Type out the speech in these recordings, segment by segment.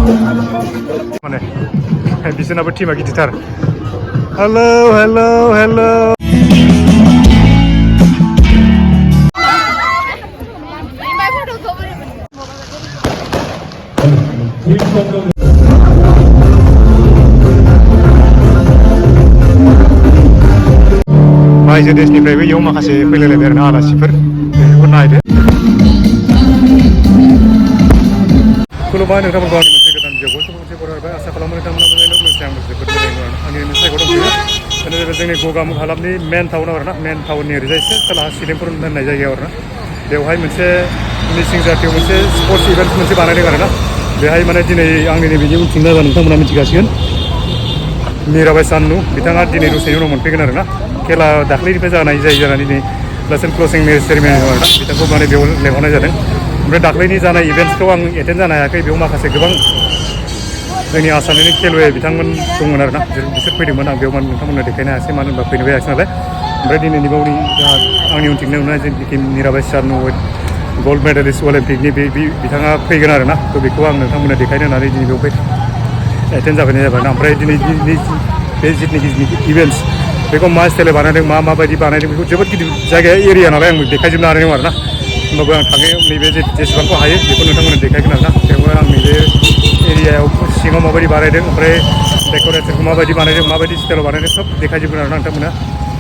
माने बिसोरनाबो टीमा गिदिरथार हेलो हेलो हेलो बायजो देशनिफ्रायबो इयाव माखासे फैलायलायबाय आरोना आलासिफोर बेखौ नायदो खुलुमबाय नोंथांमोनखौ आंनि मोनसे गोदान भिडिअखौ मोनसे बरायबाय आसा खालामो नोंथांमोना मोजाङै लोगोसे आंबो जोबोद मोजाङै दं आंनि मोनसे जायगायाव दंफैयो बेनो जाहैबाय जोंनि गगामुख हालामनि मेन टाउन आरोना मेन टाउननि ओरैजाय एसे खोलाहा सिलिंफोर होननाय जायगायाव आरोना बेवहाय मोनसे मिसिं जातियाव मोनसे स्पर्ट्स इभेन्ट मोनसे बानायदों आरोना बेहाय माने दिनै आंनि नैबेनि उनथिं नायबा नोंथांमोना मिथिखासिगोन मीराबाई चानु बिथाङा दिनै दसेनि उनाव मोनफैगोन आरोना खेला दाख्लैनिफ्राय जानाय जायो जानानै दिनै लास्ट क्लसिं मेच सेरेमनि दं आरोना बिथांखौ माने बेयाव लेंहरनाय जादों ओमफ्राय दाख्लैनि जानाय इभेन्ट्सखौ आं एटेन्ड जानो हायाखै बेयाव माखासे गोबां जोंनि आसामनि खेलुवे बिथांमोन दंमोन आरोना बिसोर फैदोंमोन आं बेयाव माने नोंथांमोननो देखायनो हायासै मानो होनबा फैनोबो हायासै नालाय ओमफ्राय दिनैनि बावनि आंनि उनथिंनो नुनाय जेनाखि मीराबाई चानु गल्ड मेडालिस्ट अलिम्पिकनि बिथाङा फैगोन आरोना थ' बेखौ आं नोंथांमोननो देखायनो होननानै दिनै बेयाव एटेन्ड जाफैनाय जाबाय ना ओमफ्राय दिनै बे जिथुनाखि इभेन्ट्स बेखौ मा स्टाइलाव बानायदों माबायदि बानायदों बेखौ जोबोद गिदिर जायगाया एरिया नालाय आं देखायजोबनो हानाय नङा आरोना होमबाबो आं थाङो नैबे जेसेबांखौ हायो बेखौ नोंथांमोननो देखायगोन आरोना बेवहाय आं नैबे एरियायाव सिङाव माबायदि बानायदों ओमफ्राय डेक'रेसनखौ माबायदि बानायदों माबायदि स्टाइलाव बानायदों सब देखायजोबगोन आरोना नोंथांमोना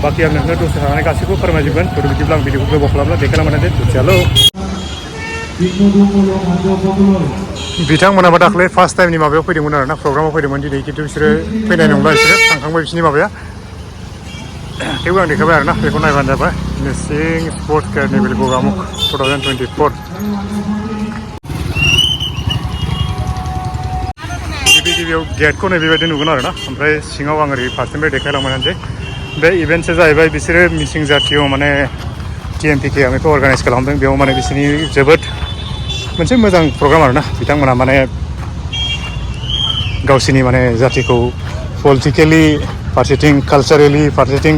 बाखि आं नोंथांनो दसे थानानै गासैखौबो फोरमायजोबगोन थ' बिदिब्ला आं भिडिअखौ गोबाव खालामला देखायलांबाय हेलौ बिथांमोनाबो दाख्लै फार्स्ट टाइमनि माबायाव फैदोंमोन आरोना प्रग्रामाव फैदोंमोन दिनै खिन्थु बिसोरो फैनाय नंला बिसोरो थांखांबाय बिसोरनि माबाया थेवबो आं देखायबाय आरोना बेखौ नायबानो जाबाय मिसिं स्पर्ट्स कार्निभेल गगामुख 2024 गिबियाव गेटखौ नै बेबायदि नुगोन आरोना ओमफ्राय सिङाव आं ओरै फारसेनिफ्राय देखायलांबाय बे इभेन्ट्सआ जाहैबाय बिसोरो मिसिं जातियाव माने TMPK आं बेखौ अर्गानाइज खालामदों बेयाव माने बिसोरनि जोबोद मोनसे मोजां प्रग्राम आरोना बिथांमोना माने गावसोरनि माने जातिखौ पलिटिकेलि फारसेथिं कालचारेलि फारसेथिं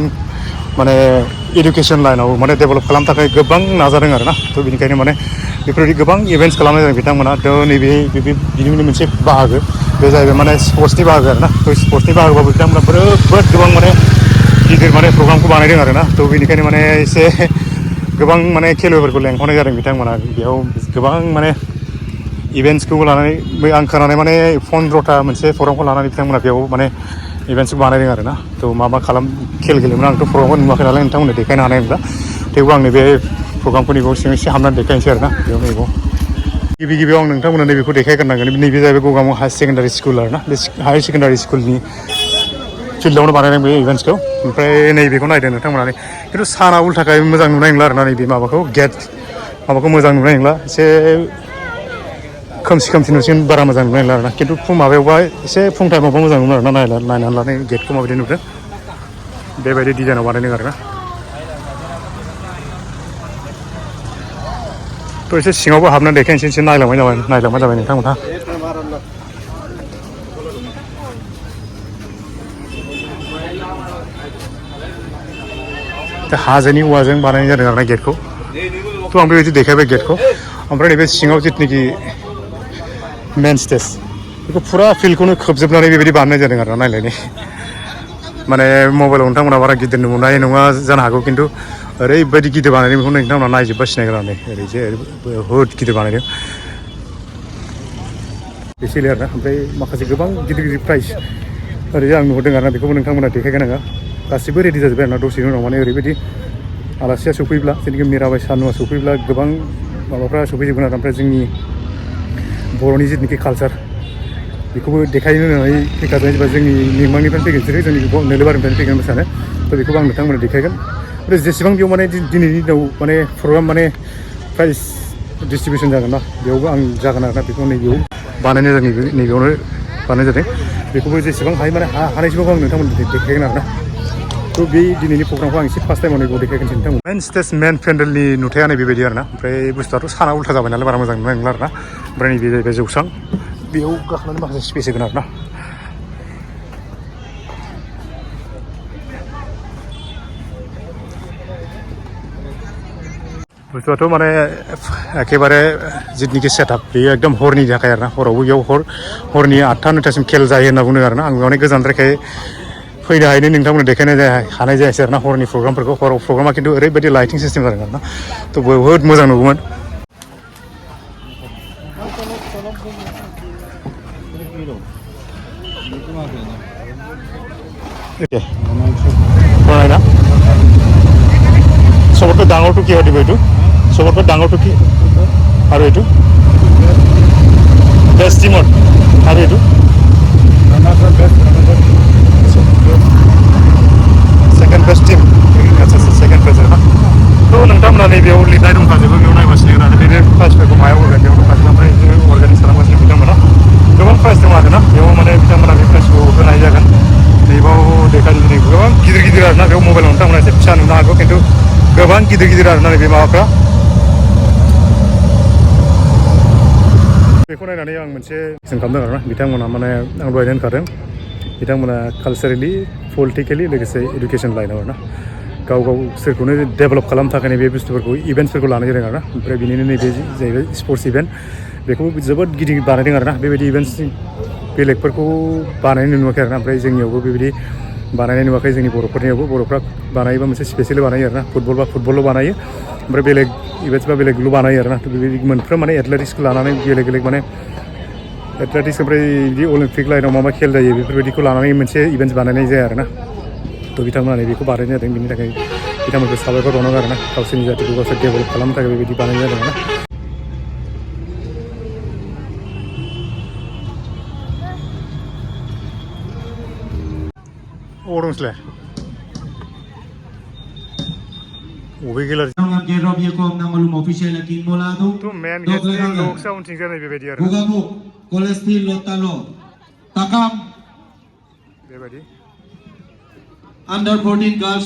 माने इडुकेसन लाइनाव माने डेभेलप खालामनो थाखाय गोबां नाजादों आरोना थ' बेनिखायनो माने बेफोरबायदि गोबां इभेन्ट्स खालामनाय जादों बिथांमोना थ' नैबे बिनि मोनसे बाहागो बे जाहैबाय माने स्पर्ट्सनि बाहागो आरोना थ' स्पर्ट्सनि बाहागोबाबो बिथांमोना जोबोद गोबां माने गिदिर माने प्रग्रामखौ बानायदों आरोना थ' बेनिखायनो माने एसे गोबां माने खेलुफोरखौ लेंहरनाय जादों बिथांमोना बेयाव गोबां माने इभेन्ट्सखौ लानानै आं खोनानाय माने 15टा मोनसे प्रग्रामखौ लानानै बिथांमोना बेयाव माने इभेन्ट्सखौ बानायदों आरोना थ' मा खेल गेलेयोमोन आंथ' प्रग्रामखौ नुवाखै नालाय नोंथांमोननो देखायनो हानाय नंला थेवबो आं नैबे प्रग्रामखौ नैबाव सिङाव एसे हाबनानै देखायनोसै आरोना बेयाव नैबाव गिबियाव आं नोंथांमोननो नैबेखौ देखायग्रोनांगोन नैबे जाहैबाय गगामुख हायार सेकेन्डारि स्कुल आरोना बे हायार सेकेन्डारि स्कुलनि फिल्डआवनो बानायदों बे इभेन्ट्सखौ ओमफ्राय नैबेखौ नायदों नोंथांमोना खिन्थु साना उल्थाखाय मोजां नुनाय नंला आरोना नैबे माबाखौ गेट माबाखौ मोजां नुनाय नंला एसे खोमसि नुसिन बारा मोजां नुनाय नंला आरोना खिन्थु माबायावबा एसे फुं टाइमावबा मोजां नुनो आरोना नायनानै लानाय गेटखौ माबायदि नुदों बेबायदि डिजाइनाव बानायदों आरोना थ' एसे सिङावबो हाबनानै देखायनोसै एसे नायलांबाय जाबाय नोंथांमोनहा हाजोनि औवाजों बानायनाय जादों आरोना गेटखौ थ' आं बेबायदि देखायबाय गेटखौ ओमफ्राय नैबे सिङाव जिथुनाखि मेन स्टेज बेखौ फुरा फिल्डखौनो खोबजोबनानै बेबायदि बानायनाय जादों आरोना नायलायनो माने मबाइलाव नोंथांमोना बारा गिदिर नुनाय नङा जानो हागौ खिन्थु ओरैबायदि गिदिर बानायदों बेखौ नोंथांमोना नायजोब्बा सिनायगोन ओरैजे बहुद गिदिर बानायदों बेसोलै आरोना ओमफ्राय माखासे गोबां गिदिर प्राइज ओरै आं नुहरदों आरोना बेखौबो नोंथांमोना देखायगोन आङो गासिबो रेडि जाजोब्बाय आरोना दसेनि उनाव माने ओरैबायदि आलासिया सफैब्ला जेनाखि मीराबाई चानुआ सफैब्ला गोबां माबाफ्रा सफैजोबगोन आरो ओमफ्राय जोंनि बर'नि जिथुनाखि कालचार बेखौबो देखायनो होननानै फैखादों जेनेबा जोंनि मिमांनिफ्रायनो फैगोन बिसोरो जोंनि नोलोबारिनिफ्रायनो फैगोन मोसानो थ' बेखौबो आं नोंथांमोननो देखायगोन आरो जेसेबां बेयाव माने दिनैनि दिनाव माने प्रग्राम माने प्राइज डिस्ट्रिबिउसन जागोन ना बेयावबो आं जागोन आरोना बेखौ नैबेयाव बानायनाय जादों नैबेयावनो बानायनाय जादों बेखौबो जेसेबां हायो माने हानायसेबांखौ आं नोंथांमोननो देखायगोन आरोना थ' बे दिनैनि प्रग्रामखौ आं एसे फार्स्ट टाइमाव नैबाव देखायगोनसै नोंथांमोन मेन स्टेज मेन पेन्डेलनि नुथाया नै बेबायदि आरोना ओमफ्राय बुस्थुआथ' साना उल्था जाबाय नालाय बारा मोजां नुनाय नंला आरोना ओमफ्राय नैबे जाहैबाय जौस्रां बेयाव गाखोनानै माखासे स्पेस होगोन आरोना बुस्थुआथ' माने एखेबारे जितनिखि सेटआप बेयो एकदम हरनि थाखाय आरोना हरावबो बेयाव हरनि 8टा 9टासिम खेल जायो होनना बुंदों आरोना आं माने गोजानद्रायखाय फैनो हायैनो नोंथांमोननो देखायनाय हानाय जायासै आरोना हरनि प्रग्रामफोरखौ हराव प्रग्रामा खिन्थु ओरैबायदि लाइटिं सिस्टेम जादों आरोना थ' बहुद मोजां नुगौमोन না চবতকৈ ডাঙৰটো কি দিব এইটো চবতকৈ ডাঙৰটো কি আৰু এইটো বেষ্ট টিমত আৰু এইটো सेकेंड बेस्ट टीम अच्छा सेकेंड बेस्ट है तो नोंथांमोना नैबेयाव लिरनाय दंखाजोबो बेयाव नायगासिनो आरो बे प्राइजफोरखौ मायाव होगोन बेयाव दंखाजोबो ओमफ्राय बिदिनो अर्गानाइज खालामगासिनो बिथांमोना गोबां प्राइज दं आरोना बेयाव माने बिथांमोना बे प्राइजखौ होनाय जागोन नैबाव देखायजोबदों गोबां गिदिर गिदिर आरोना बेयाव मबाइलाव नोंथांमोना एसे फिसा नुनो हागौ खिन्थु गोबां गिदिर गिदिर आरोना नैबे माबाफ्रा बेखौ नायनानै आं मोनसे जों खालामदों आरोना बिथांमोना माने आं दहायनो होनखादों बिथांमोना कालचारेलि पलिटिकेलि लोगोसे इडुकेसन लाइनाव आरोना गाव सोरखौनो डेभेलप खालामनो थाखाय बे बुस्थुफोरखौ इभेन्ट्सफोरखौ लानाय जादों आरोना ओमफ्राय बिनिनो नैबे जाहैबाय स्पर्ट्स इभेन्ट बेखौ जोबोद गिदिर बानायदों आरोना बेबायदि इभेन्ट्स बेलेगफोरखौ बानायनाय नुवाखै आरोना ओमफ्राय जोंनियावबो बेबायदि बानायनाय नुवाखै जोंनि बर'फोरनियावबो बर'फ्रा बानायोबा मोनसे स्पेसियेलि बानायो आरोना फुटबलल' बानायो ओमफ्राय बेलेग इभेन्ट्स बा बेलेगल' बानायो आरोना बेबायदि मोनफ्रोम माने एथलेटिक्सखौ लानानै बेलेग माने एथलेटिक्स ओमफ्राय बिदि अलिम्पिक लाइनाव मा खेल जायो बेफोरबायदिखौ लानानै मोनसे इभेन्ट्स बानायनाय जाया आरोना थ' बिथांमोना बेखौ बानायनाय जादों बिनि थाखाय बिथांमोनखौ साबायखर बावनांगौ आरोना गावसोरनि जातिखौ गावसोर डेभेलप खालामनो थाखाय बेबायदि बानायनाय जादों आरोना अरंसलाय अबे गेलारि tu men gitu Lwgwse untingnya nih bebedi ya. Gogamukh kolestil lotalo takam bebedi. Under 14 girls.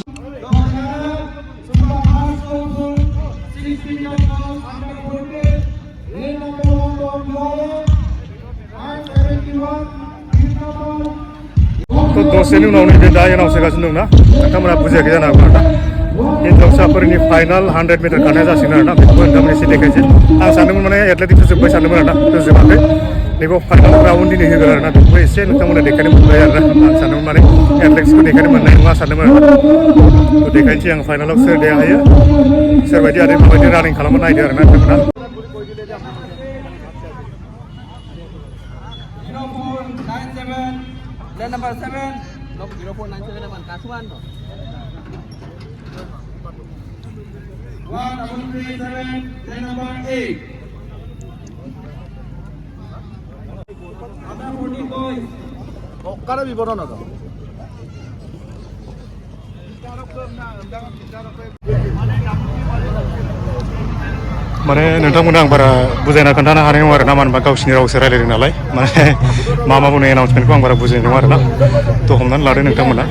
तो दसेनि उनाव नैबे दा एनाव सोगासिनो दंना नोंथांमोना बुजियाखै जानो हागौ आरोना हिनजावसाफोरनि फाइनाल 100 मिटार खारनाया जासिगोन आरोना बेखौबो नोंथांमोन एसे देखायसै आं सानदोंमोन माने एथलेटिक्स जोब्बाय सानदोंमोन आरोना जोबाखै नैबेयाव फाइनाल राउन्ड दिनै होगोन आरोना बेखौबो एसे नोंथांमोना देखायनो मोनबाय आरोना आं सानदोंमोन माने एथलेटिक्सखौ देखायनो मोननाय नङा सानदोंमोन आरोना थ' देखायनोसै आं फाइनालाव सोर देरहायो सोरबायदि आरो माबायदि रानिं खालामनो नायदो आरोना नोंथांमोना Number 7, 0497 naman, kasuhan no? 137, number 8. Under 14 boys. Kara bibono na to. माने नोंथांमोना आं बारा बुजायना खोन्थानो हानाय नङा आरोना मानो होनबा गावसिनि रावसो रायलायदों नालाय माने मा बुंनो एनाउन्समेन्टखौ आं बारा बुजिनाय नङा आरोना थ' हमनानै लादो नोंथांमोना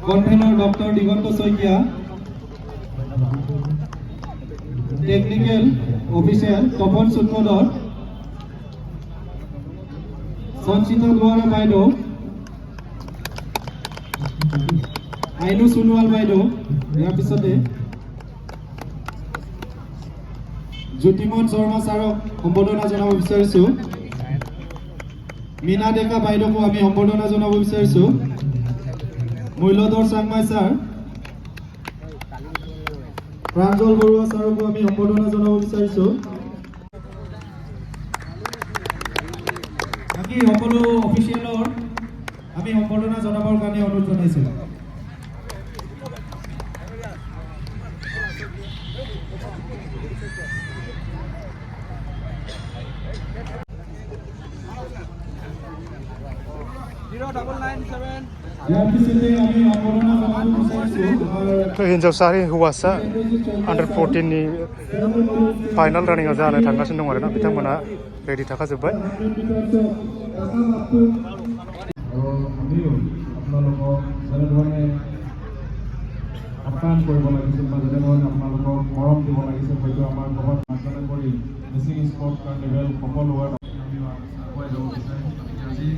Convener Dr. Digonto Soikia, Technical Officer Topon Sutmodor, Sonchita Dwara Baido, Ainu Sunwal Baido, episode Jutimon Sorma Sarok, Hombodona Jana Officer, Mina Deka Baido, Ami Hombodona Jana Officer, Muilodor Sangmai sir, Pranjol Borua sir ko ami hombodona janabu বিচাৰিছো বাকি সকলো অফিচিয়েলৰ আমি hombodona জনাবৰ কাৰণে অনুৰোধ জনাইছো हिन्जावसा हौवासा under 14 नि फाइनाल रानिंआ जानो थांगासिनो दं आरोना बिथांमोना रेडि थाखाजोब्बाय যেনেধৰণে আপ্যায়ন কৰিব লাগিছিল বা যেনেধৰণে আপোনালোকক মৰম দিব লাগিছিল হয়তো আমাৰ ঘৰত মাৰ্চনা কৰি মিচিং স্পৰ্ট কাৰ্নিভেল সফল হোৱাৰ আমি আগুৱাই যাব বিচাৰিম। আজি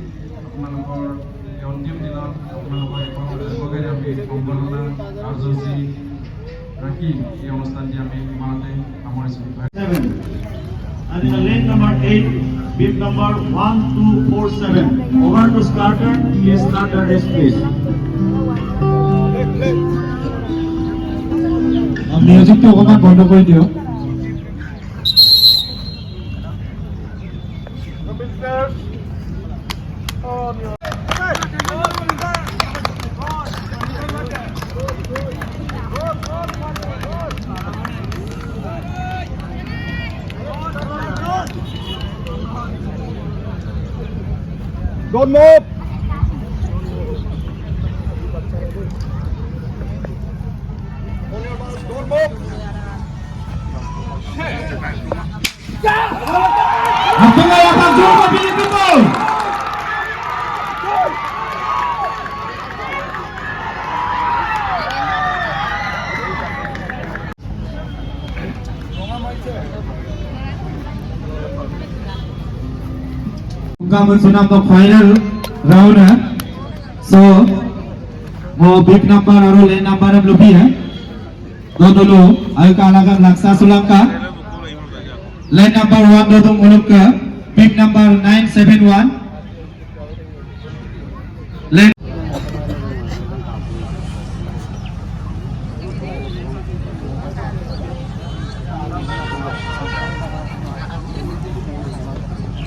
আপোনালোকৰ এই অন্তিম দিনত আপোনালোকৰ একেলগে আমি সম্বৰ্ধনা কাৰ্যসূচী ৰাখি এই অনুষ্ঠানটি আমি ইমানতে সামৰিছোঁ। And in the lane number 8, bib number 1247. Over to starter, please start the race, please. Music to go back on the video. Don't move. Don't move. Gogamukh is the final round है, so वो big number और lane number हम लोग भी है, दोनों लोग आयु का अलग अलग laksa sulang का lane number 1 दोनों मुल्क का big number 971 lane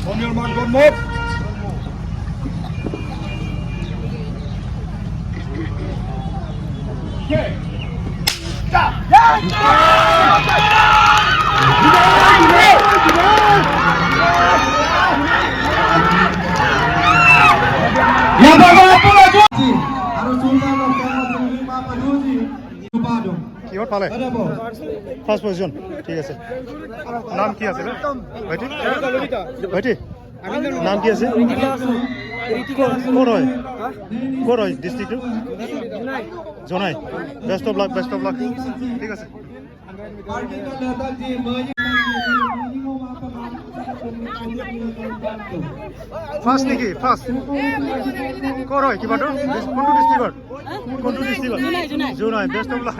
On your mark, don't move. Okay. Stop. Ya bawa apa tu? Harus sultan loh kalau lima paduji. Coba dong. কিহত পালে Ada boh. ফার্স্ট পজিশন ঠিক আছে নাম কি আছে ভাইটি ভাইটি নাম কি আছে কোন হয় ডিস্ট্রিক্ট জনাই বেস্ট অফ লাক ঠিক আছে Parti kan datang di first নাকি ফার্স্ট কোন হয় কিবা কোনটো ডিস্ট্রিক্টত জনাই বেস্ট অফ লাক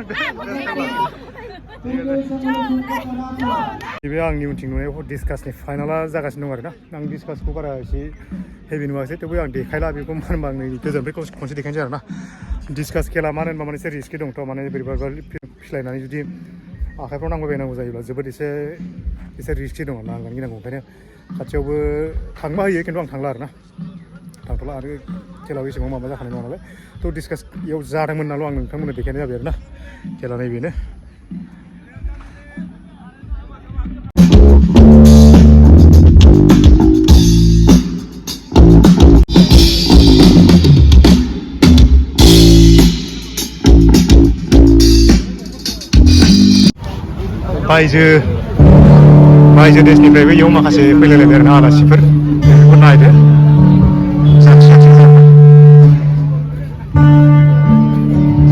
बे आंनि उनथिं नुनायाव डिसकासनि फाइनाला जागासिनो दं आरोना आं डिसकासखौ बारा एसे हेभि नुवाखै थेवबो आं देखायला बेखौ मानो होनबा आं गोजाननिफ्राय खनसे देखायनोसै आरोना डिसकास खेला मानो होनबा माने एसे रिस्कि दंथ' माने बोरैबा फिस्लायनानै जुदि आखाइफ्राव नांबायबायनांगौ जायोब्ला जोबोद एसे रिस्कि दङ नांगोन गिनांगौ ओंखायनो खाथियावबो थांबा होयो खिन्थु आं थांला आरोना थांथ'ला आरो खेलायाव एसेबां माबा जाखानाय नङा नालाय थ' डिसकास इयाव जादोंमोन नाल' आं नोंथांमोननो देखायनाय जाबाय आरोना खेला नैबेनो बायजो देशनिफ्रायबो इयाव माखासे फैलायलायबाय आरोना आलासिफोर बेफोरखौ नायदो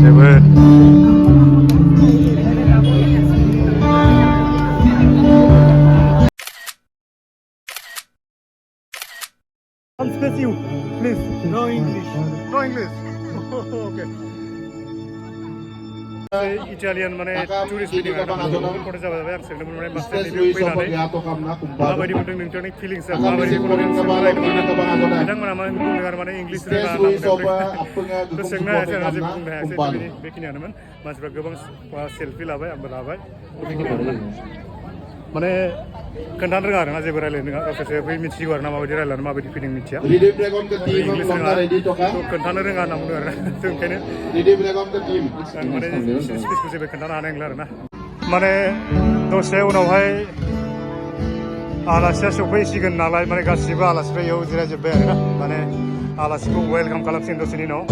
जोबोद please no English okay Italian माने टुरिस्ट फैदों फट' जाबाय आं सोंदोंमोन माने मास्टारनि फैनानै माबायदि मोनदों नोंथांनि फिलिंसआ माबायदि बिथांमोना मा बुंदों आरो माने इंलिश रोङा होनना सोंनो हायासै आरो जेबो बुंनो हायासै बेखिनियानोमोन मानसिफ्रा गोबां सेल्फि लाबाय आंबो लाबाय माने खोन्थानो रोङा आरोना जेबो रायलायनो रोङा गावसोरसो बै मिथिगौ आरोना माबायदि रायलायनानै माबायदि फैदों मिथिया इंलिश रोङा खोन्थानो रोङा होनना बुंदों आरोना जों ओंखायनो आं माने स्पिचखौ जेबो खोन्थानो हानाय नंला आरोना माने दसे उनावहाय आलासिया सफैसिगोन नालाय माने गासिबो आलासिफ्रा इयाव जिरायजोब्बाय आरोना माने आलासिखौ वेलकाम खालामसिगोन दसेनि उनाव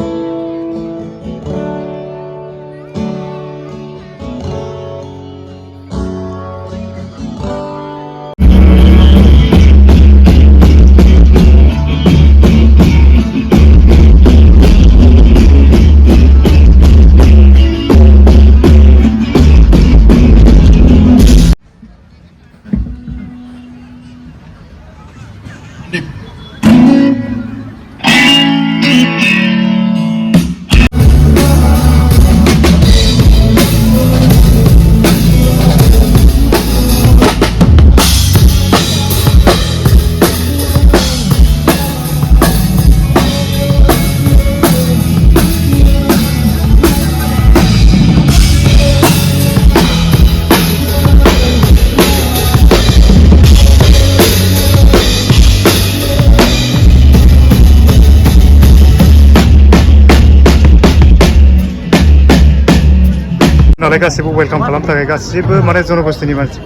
नालाय गासिबो वेलकाम खालामनो थाखाय गासिबो माने जनगोष्ठीनि मानसि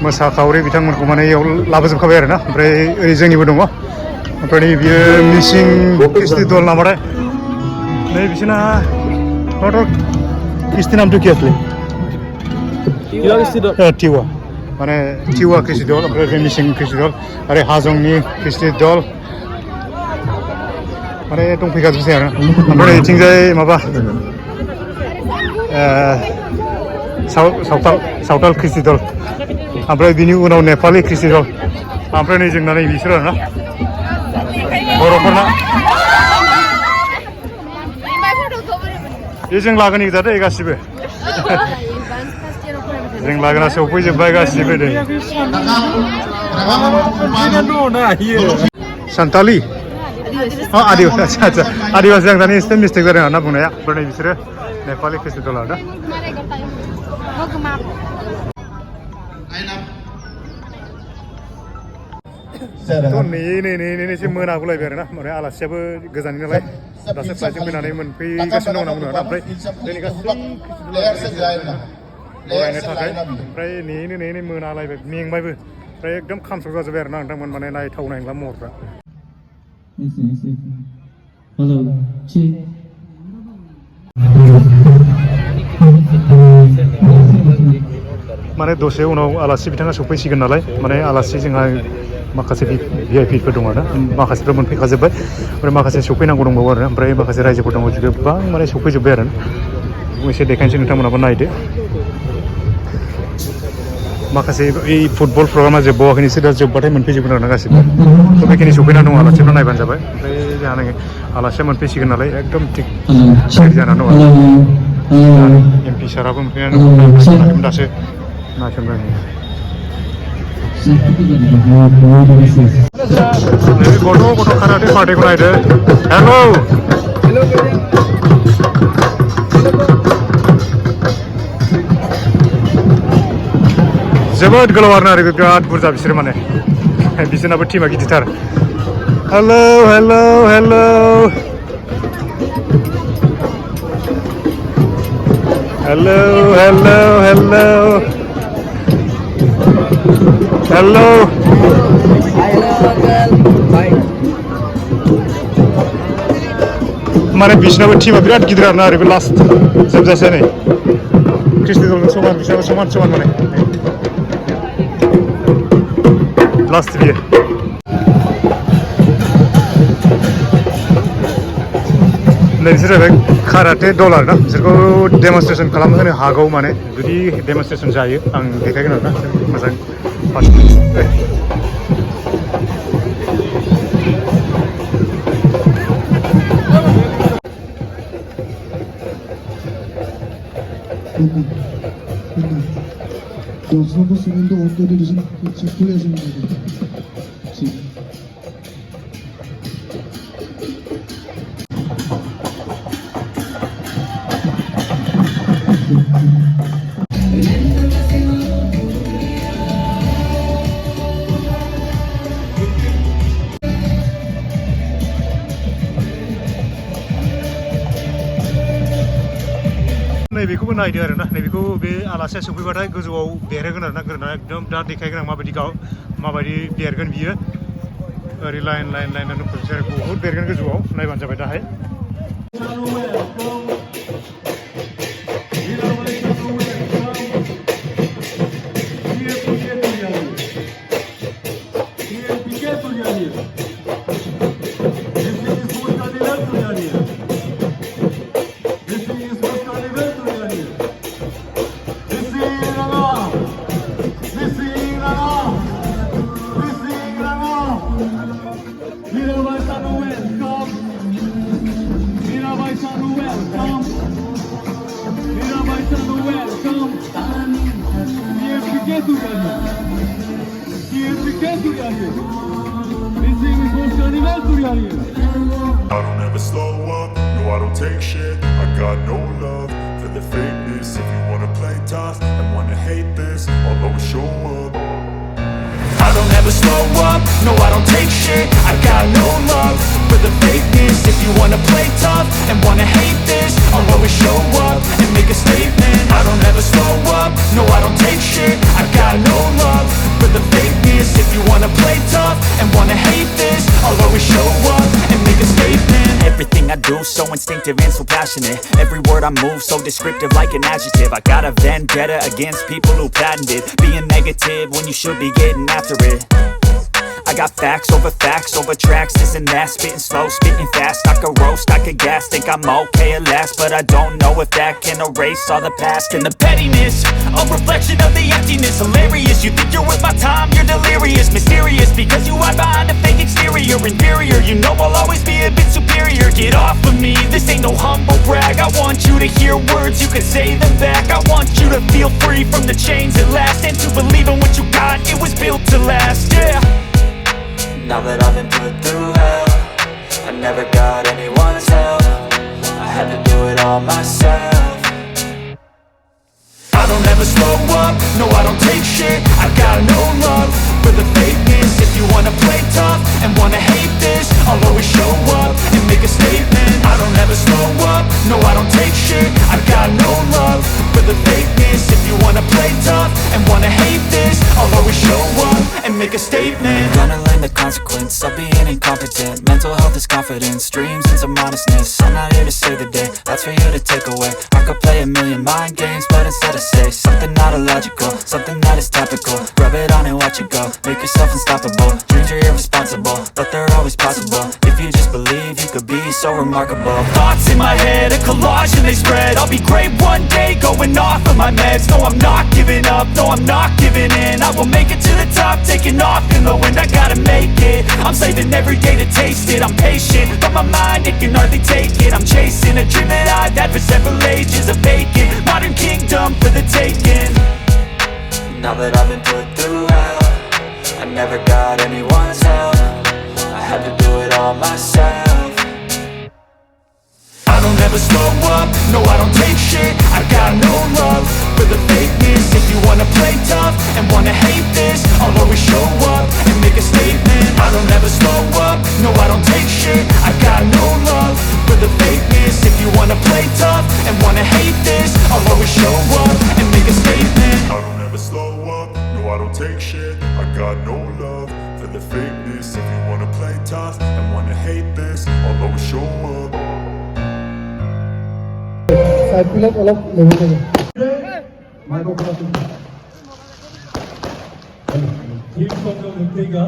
मोसाखावरि बिथांमोनखौ माने इयाव लाबोजोबखाबाय आरो ना ओमफ्राय ओरै जोंनिबो दङ ओमफ्राय नै बियो मिसिं किस्ति दल नामाथाय नै बिसोरना टटल किस्ति नाम तो क्या है टिवा माने टिवा किस्ति दल ओमफ्राय मिसिं किस्ति दल आरो हाजंनि किस्ति दल माने दंफैखाजोबसै आरो ओमफ्राय बिथिंजाय माबा सावताल किस्ति दल ओमफ्राय बिनि उनाव नेपालि किस्ति दल ओमफ्राय नै जोंना नै बिसोर आरोना बर'फोरना बे जों लागोन जादों गासिबो जों लागोना सफैजोब्बाय गासिबो दे सान्तालि आदिबासी अच्छा अच्छा आदिबासी आं दानि एसे मिस्टेक जादों आरोना बुंनाया ओमफ्राय बिसोरो नेपालि किस्ति दल आरोना नेसे मोनागुलायबाय आरोना माने आलासियाबो गोजाननि नालाय दासो फ्लाइटजों फैनानै मोनफैगासिनो दं होनना बुंदों ओमफ्राय जोंनि गासै बरायनो थाखाय ओमफ्राय नेयै मोनालायबाय मेंबायबो ओमफ्राय एकदम खामस्राव जाजोब्बाय आरोना नोंथांमोन माने नायथावनाय नंला महरफ्रा माने दसे उनाव आलासि बिथाङा सफैसिगोन नालाय माने आलासि जोंहा माखासे भिआइपिफोर दङ आरो माखासेफ्रा मोनफैखाजोब्बाय ओमफ्राय माखासे सफैनांगौ दंबावो आरो ओमफ्राय माखासे रायजोफोर दङ गोबां माने सफैजोब्बाय आरो एसे देखायनोसै नोंथांमोनाबो नायदो माखासे बै फुटबल प्रग्रामा जोबबावाखै नोंसोर दा जोबबाथाय मोनफैजोबगोन आरो ना गासिबो थ' बेखिनि सफैना दं आलासिफ्रा नायबानो जाबाय ओमफ्राय जोंहा आलासिया मोनफैसिगोन नालाय एकदम थिग जानानै दं आरो एमपि साराबो मोनफैनानै दं दासो नायसनबाय गथ' काराटे पार्टिखौ नायदो हेल' जोबोद गोलाव आरोना ओरै बिराद बुरजा बिसोर माने बिसोरनाबो टिमा गिदिरथार hello' hello' hello' hello' hello' hello' hello' माने बिसोरनाबो टिमा बिराद गिदिर आरोना ओरैबो लास्ट जोबजासे नै क्रिस्टि दलजों समान बिसोरनाबो समान माने लास्ट बियो नै बिसोर जाहैबाय काराटे दल आरोना बिसोरखौ डेमनस्ट्रेसन खालामहोनो हागौ माने जुदि डेमनस्ट्रेसन जायो आं देखायगोन आरोना मोजां Yolculuk sonunda onları bizim çiftliğe yazılmadı. नैबेखौबो नायदो आरोना नैबेखौ बे आलासिया सफैबाथाय गोजौआव बेरहोगोन आरोना गोरोना एकदम दा देखायगोन आं माबायदि बेरगोन बियो ओरै लाइन बहुद बेरगोन गोजौआव नायबानो जाबाय दाहाय Mirabai Chanu, welcome. Mirabai Chanu, welcome. Mirabai Chanu, welcome. I don't ever slow up, no I don't take shit. I got no love for the fakeness. If you wanna play tough and wanna hate this, I'll always show up. I don't ever slow up, no I don't take shit. I got no love for the fakeness. If you wanna play tough and wanna hate this, I'll always show up and make a statement. do, so instinctive and so passionate. Every word I move, so descriptive like an adjective. I got a vendetta against people who patented being negative when you should be getting after it. I got facts over tracks, this and that. Spitting slow, spitting fast, I could roast, I could gas. Think I'm okay at last, but I don't know if that can erase all the past. And the pettiness, a reflection of the emptiness. Hilarious, you think you're worth my time, you're delirious. Mysterious, because you hide behind a fake exterior. Inferior, you know I'll always be a bit superior. Get off of me, this ain't no humble brag. I want you to hear words, you can say them back. I want you to feel free from the chains at last, and to believe in what you got, it was built to last, yeah. Now that I've been put through hell, I never got anyone's help. I had to do it all myself. I don't ever slow up, no I don't take shit. I got no love for the fakeness. If you wanna play tough and wanna hate this, I'll always show up and make a statement. I don't ever slow up, no I don't take shit. I got no love for the fakeness. If you wanna play tough and wanna hate this, I'll always show up and make a statement. Gonna learn the consequence of being incompetent. Mental health is confidence, dreams and some honestness. I'm not here to save the day, that's for you to take away. I could play a million mind games, but instead I say something not illogical, something that is topical. Rub it on and watch it go, make yourself unstoppable. Dreams are irresponsible, but they're always possible. If you just believe, you could be so remarkable. Thoughts in my head, a collage and they spread. I'll be great one day, going off of my meds. No I'm not giving up, no I'm not giving in. I will make it to the top, taking off in the wind. I gotta make it, I'm saving every day to taste it. I'm patient, but my mind, it can hardly take it. I'm chasing a dream that I've had for several ages. A vacant, modern kingdom for the taking. Now that I've been put through hell, I never got anyone's help. I had to do it all myself. I don't ever slow up, no I don't take shit. I got no love for the fakeness. If you wanna play tough and wanna hate this, I'll always show up and make a statement. I don't ever slow up, no I don't take shit. I got no love for the fakeness. If you wanna play tough and wanna hate this, I'll always show up and make a statement. I don't ever slow up, no I don't take shit. I got no love for the fakeness. If you wanna play tough and wanna hate this, I'll always show up. Side pillar alap level থাকে microphone Team Gogamukhao.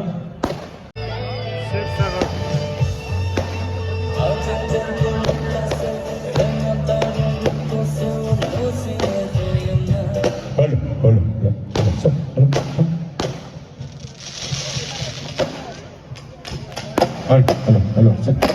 Hello, check.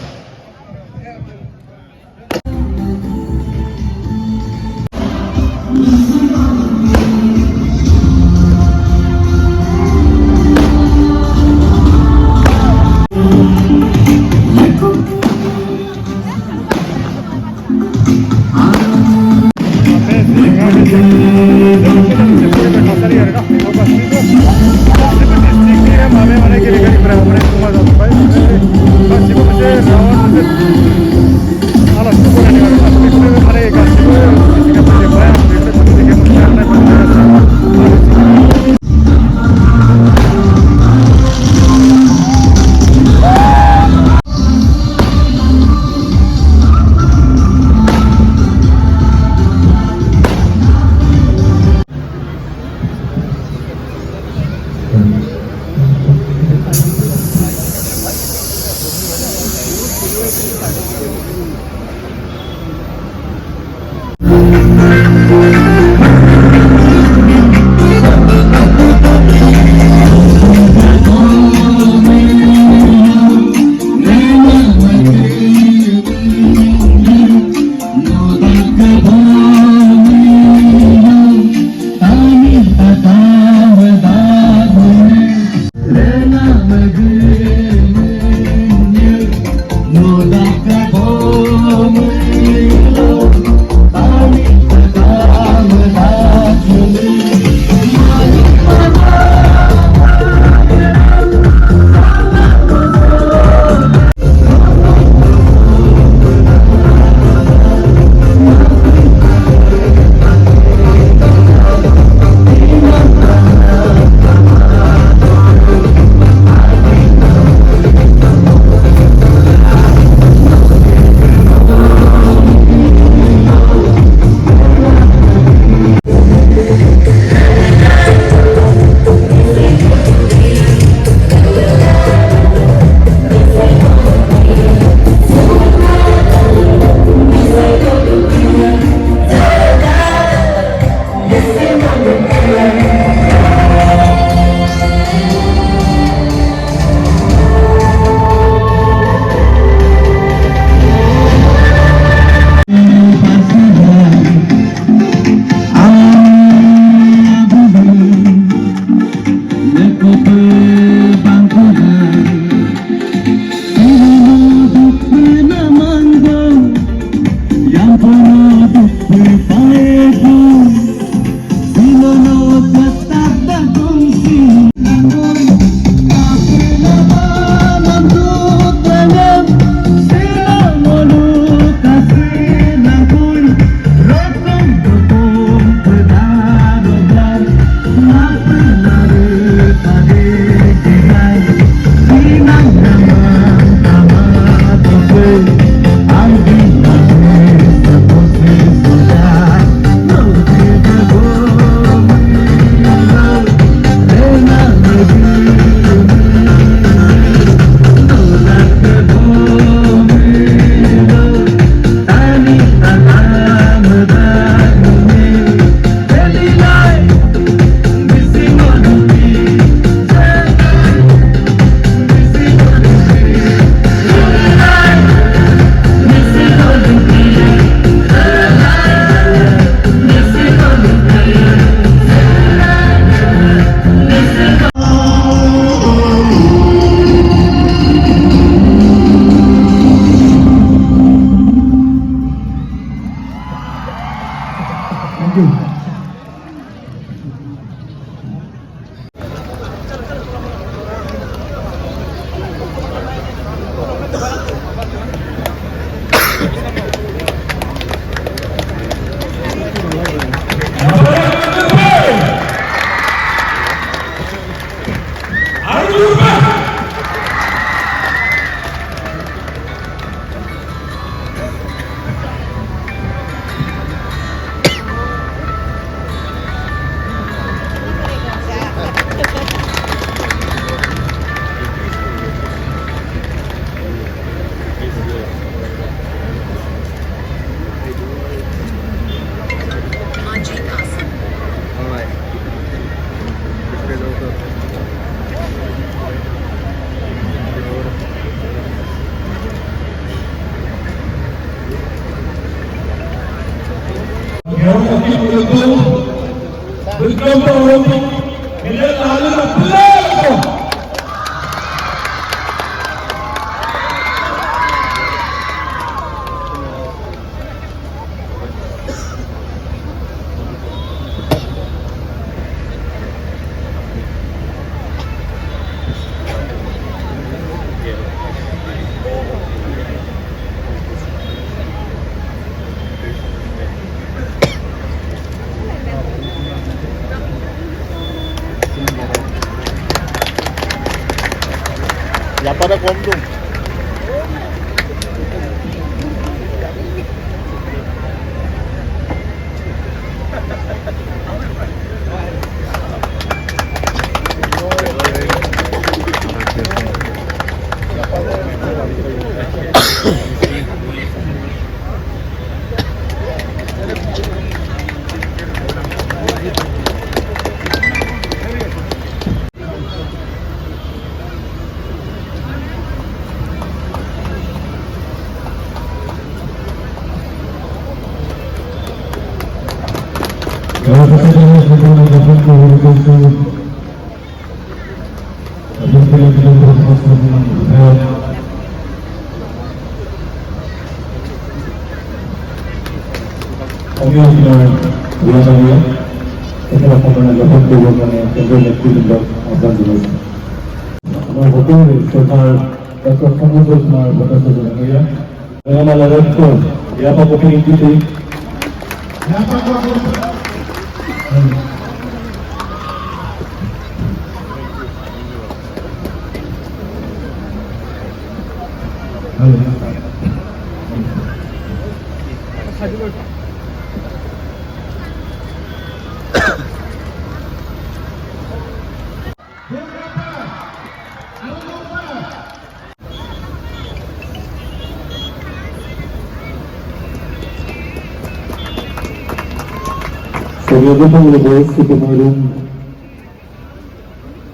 Welcome to Oympic Gold. pada khungdwng.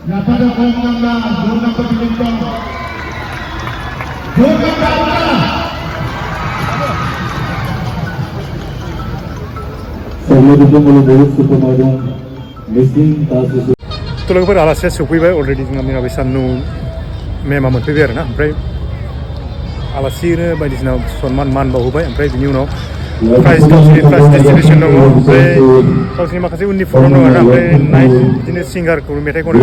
Napada khungdwng na zona pagilintong. तो लोगोफोर आलासिया सफैबाय already जोंना मिराबाय चानु मेमा मोनफैबाय आरोना ओमफ्राय आलासिनो बायदिसिना सनमान मान बावहोबाय ओमफ्राय बिनि उनाव प्राइज डिस्ट्रिबिउसन दङ ओमफ्राय गावसोरनि माखासे उननि प्रग्राम दङ आरोना ओमफ्राय नाइट बिदिनो सिंगारखौ मेथाइ खनो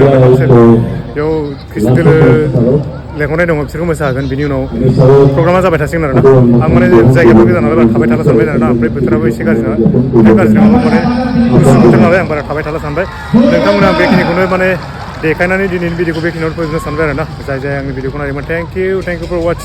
बेयाव खृष्टि लेंहरनाय दङ बिसोरखौ मोसाहोगोन बिनि उनाव प्रग्रामा जाबाय थासिगोन आरोना आं माने जायगायाबो गोजान नालाय थाबाय थाला सानबाय आरोना ओमफ्राय बोथोराबो एसे गाज्रि नङा माने गुसु बोथोर नालाय आं बारा थाबाय थाला सानबाय नोंथांमोना बेखिनिखौनो माने देखायनानै दिनैनि भिडिअखौ बेखिनियावनो फोजोबनो सानबाय आरोना जाय आंनि भिडिअखौ नायदोंमोन थेंक इउ फर वाचिं